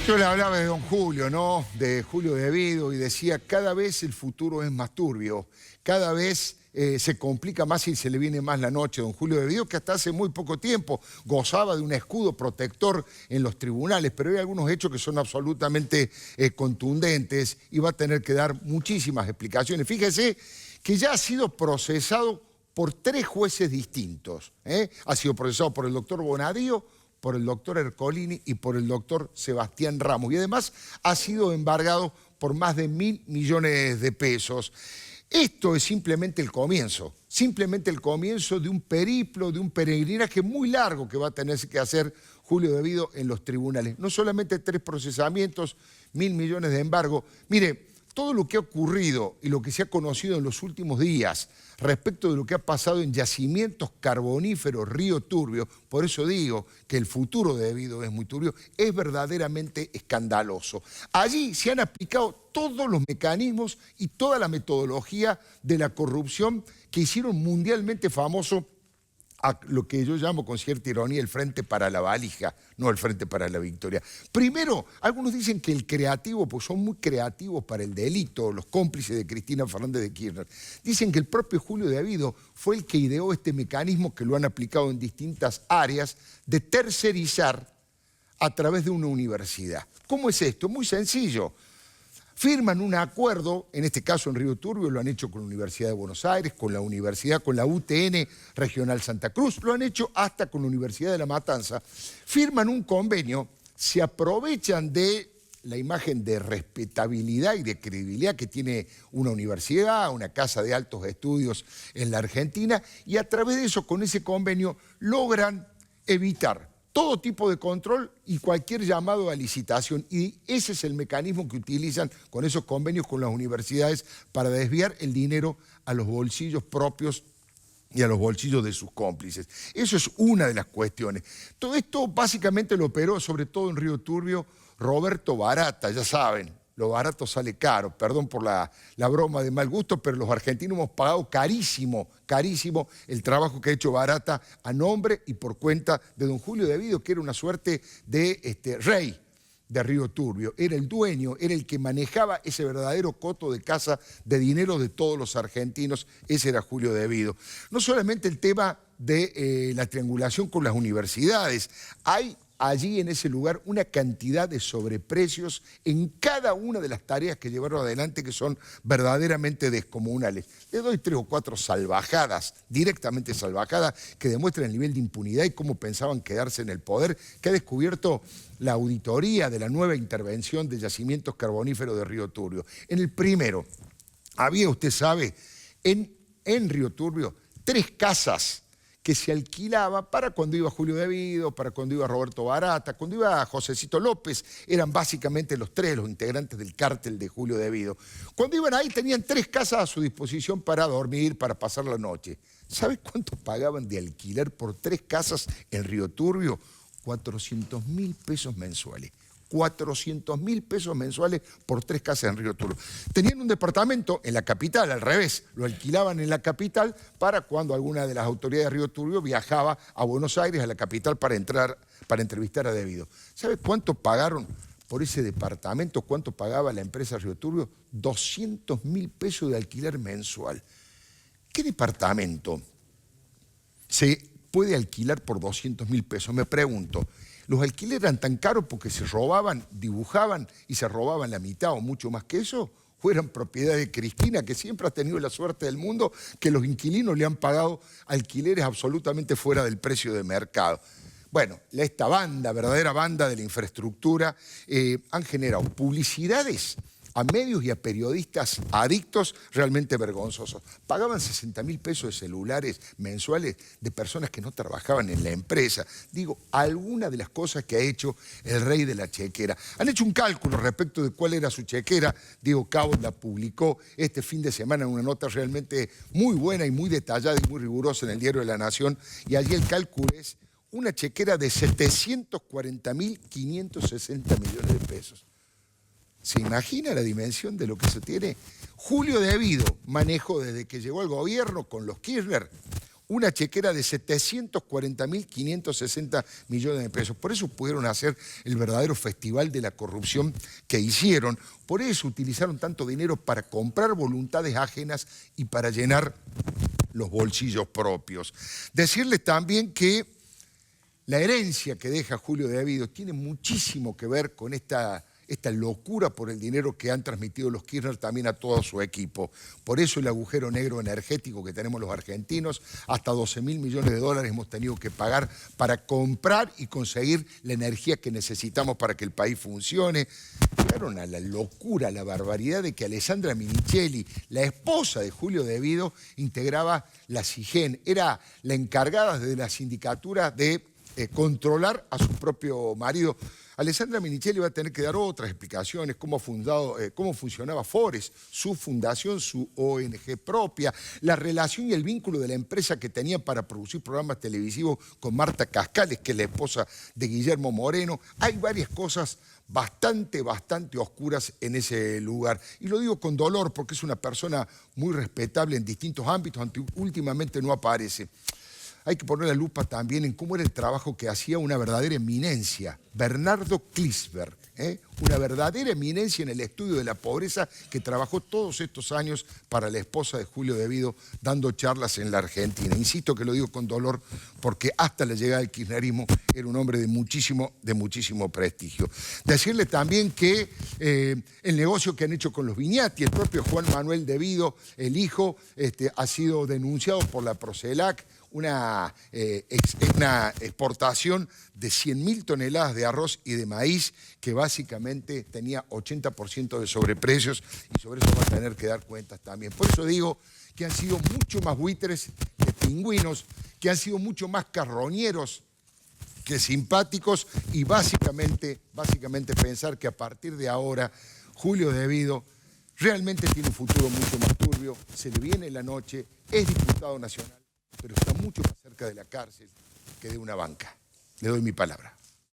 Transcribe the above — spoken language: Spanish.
Yo le hablaba de don Julio, ¿no? De Julio Devido y decía, cada vez el futuro es más turbio, cada vez se complica más y se le viene más la noche. Don Julio Devido, que hasta hace muy poco tiempo gozaba de un escudo protector en los tribunales, pero hay algunos hechos que son absolutamente contundentes y va a tener que dar muchísimas explicaciones. Fíjese que ya ha sido procesado por 3 jueces distintos. Ha sido procesado por el doctor Bonadío, por el doctor Ercolini y por el doctor Sebastián Ramos. Y además ha sido embargado por más de 1.000 millones de pesos. Esto es simplemente el comienzo de un periplo, de un peregrinaje muy largo que va a tener que hacer Julio Devido en los tribunales. No solamente 3 procesamientos, 1.000 millones de embargo. Mire, todo lo que ha ocurrido y lo que se ha conocido en los últimos días respecto de lo que ha pasado en yacimientos carboníferos Río Turbio, por eso digo que el futuro de Devido es muy turbio, es verdaderamente escandaloso. Allí se han aplicado todos los mecanismos y toda la metodología de la corrupción que hicieron mundialmente famoso a lo que yo llamo con cierta ironía el frente para la valija, no el frente para la victoria. Primero, algunos dicen que el creativo, pues son muy creativos para el delito, los cómplices de Cristina Fernández de Kirchner. Dicen que el propio Julio Devido fue el que ideó este mecanismo que lo han aplicado en distintas áreas de tercerizar a través de una universidad. ¿Cómo es esto? Muy sencillo. Firman un acuerdo, en este caso en Río Turbio, lo han hecho con la Universidad de Buenos Aires, con la Universidad, con la UTN Regional Santa Cruz, lo han hecho hasta con la Universidad de La Matanza. Firman un convenio, se aprovechan de la imagen de respetabilidad y de credibilidad que tiene una universidad, una casa de altos estudios en la Argentina, y a través de eso, con ese convenio, logran evitar todo tipo de control y cualquier llamado a licitación. Y ese es el mecanismo que utilizan con esos convenios con las universidades para desviar el dinero a los bolsillos propios y a los bolsillos de sus cómplices. Eso es una de las cuestiones. Todo esto básicamente lo operó, sobre todo en Río Turbio, Roberto Barata, ya saben. Lo barato sale caro, perdón por la broma de mal gusto, pero los argentinos hemos pagado carísimo, carísimo el trabajo que ha hecho Barata a nombre y por cuenta de don Julio Devido, que era una suerte de rey de Río Turbio. Era el dueño, era el que manejaba ese verdadero coto de casa de dinero de todos los argentinos, ese era Julio Devido. No solamente el tema de la triangulación con las universidades, hay allí en ese lugar una cantidad de sobreprecios en cada una de las tareas que llevaron adelante que son verdaderamente descomunales. Le doy 3 o 4 salvajadas, directamente salvajadas, que demuestran el nivel de impunidad y cómo pensaban quedarse en el poder, que ha descubierto la auditoría de la nueva intervención de yacimientos carboníferos de Río Turbio. En el primero, había, usted sabe, en Río Turbio, 3 casas que se alquilaba para cuando iba Julio Devido, para cuando iba Roberto Barata, cuando iba Josecito López, eran básicamente los 3 los integrantes del cártel de Julio Devido. Cuando iban ahí tenían 3 casas a su disposición para dormir, para pasar la noche. ¿Sabes cuánto pagaban de alquiler por 3 casas en Río Turbio? 400.000 pesos mensuales. 400.000 pesos mensuales por 3 casas en Río Turbio. Tenían un departamento en la capital, al revés, lo alquilaban en la capital para cuando alguna de las autoridades de Río Turbio viajaba a Buenos Aires, a la capital, para entrevistar a Devido. ¿Sabe cuánto pagaron por ese departamento? ¿Cuánto pagaba la empresa Río Turbio? 200.000 pesos de alquiler mensual. ¿Qué departamento se puede alquilar por 200.000 pesos? Me pregunto. Los alquileres eran tan caros porque se robaban, dibujaban y se robaban la mitad o mucho más que eso, o eran propiedad de Cristina, que siempre ha tenido la suerte del mundo que los inquilinos le han pagado alquileres absolutamente fuera del precio de mercado. Bueno, esta banda, verdadera banda de la infraestructura, han generado publicidades a medios y a periodistas adictos realmente vergonzosos. Pagaban 60.000 pesos de celulares mensuales de personas que no trabajaban en la empresa. Digo, alguna de las cosas que ha hecho el rey de la chequera. Han hecho un cálculo respecto de cuál era su chequera. Diego Cabos la publicó este fin de semana en una nota realmente muy buena y muy detallada y muy rigurosa en el Diario de la Nación. Y allí el cálculo es una chequera de 740.560 millones de pesos. ¿Se imagina la dimensión de lo que se tiene? Julio Devido manejó desde que llegó al gobierno con los Kirchner una chequera de 740.560 millones de pesos. Por eso pudieron hacer el verdadero festival de la corrupción que hicieron. Por eso utilizaron tanto dinero para comprar voluntades ajenas y para llenar los bolsillos propios. Decirles también que la herencia que deja Julio de Abido tiene muchísimo que ver con esta locura por el dinero que han transmitido los Kirchner también a todo su equipo. Por eso el agujero negro energético que tenemos los argentinos, hasta 12.000 millones de dólares hemos tenido que pagar para comprar y conseguir la energía que necesitamos para que el país funcione. Llegaron a la locura, a la barbaridad de que Alessandra Minichelli, la esposa de Julio de Abido, integraba la SIGEN. Era la encargada de la sindicatura de controlar a su propio marido. Alessandra Minichelli va a tener que dar otras explicaciones, cómo funcionaba Forest, su fundación, su ONG propia, la relación y el vínculo de la empresa que tenía para producir programas televisivos con Marta Cascales, que es la esposa de Guillermo Moreno. Hay varias cosas bastante oscuras en ese lugar. Y lo digo con dolor porque es una persona muy respetable en distintos ámbitos, aunque últimamente no aparece. Hay que poner la lupa también en cómo era el trabajo que hacía una verdadera eminencia, Bernardo Klinsberg, una verdadera eminencia en el estudio de la pobreza que trabajó todos estos años para la esposa de Julio de Abido dando charlas en la Argentina. Insisto que lo digo con dolor porque hasta la llegada del kirchnerismo era un hombre de muchísimo prestigio. Decirle también que el negocio que han hecho con los Viñati, el propio Juan Manuel de Abido, el hijo, ha sido denunciado por la Procelac, una exportación de 100.000 toneladas de arroz y de maíz que básicamente tenía 80% de sobreprecios y sobre eso va a tener que dar cuentas también. Por eso digo que han sido mucho más buitres que pingüinos, que han sido mucho más carroñeros que simpáticos y básicamente pensar que a partir de ahora Julio de Abido realmente tiene un futuro mucho más turbio, se le viene la noche, es diputado nacional, pero está mucho más cerca de la cárcel que de una banca. Le doy mi palabra.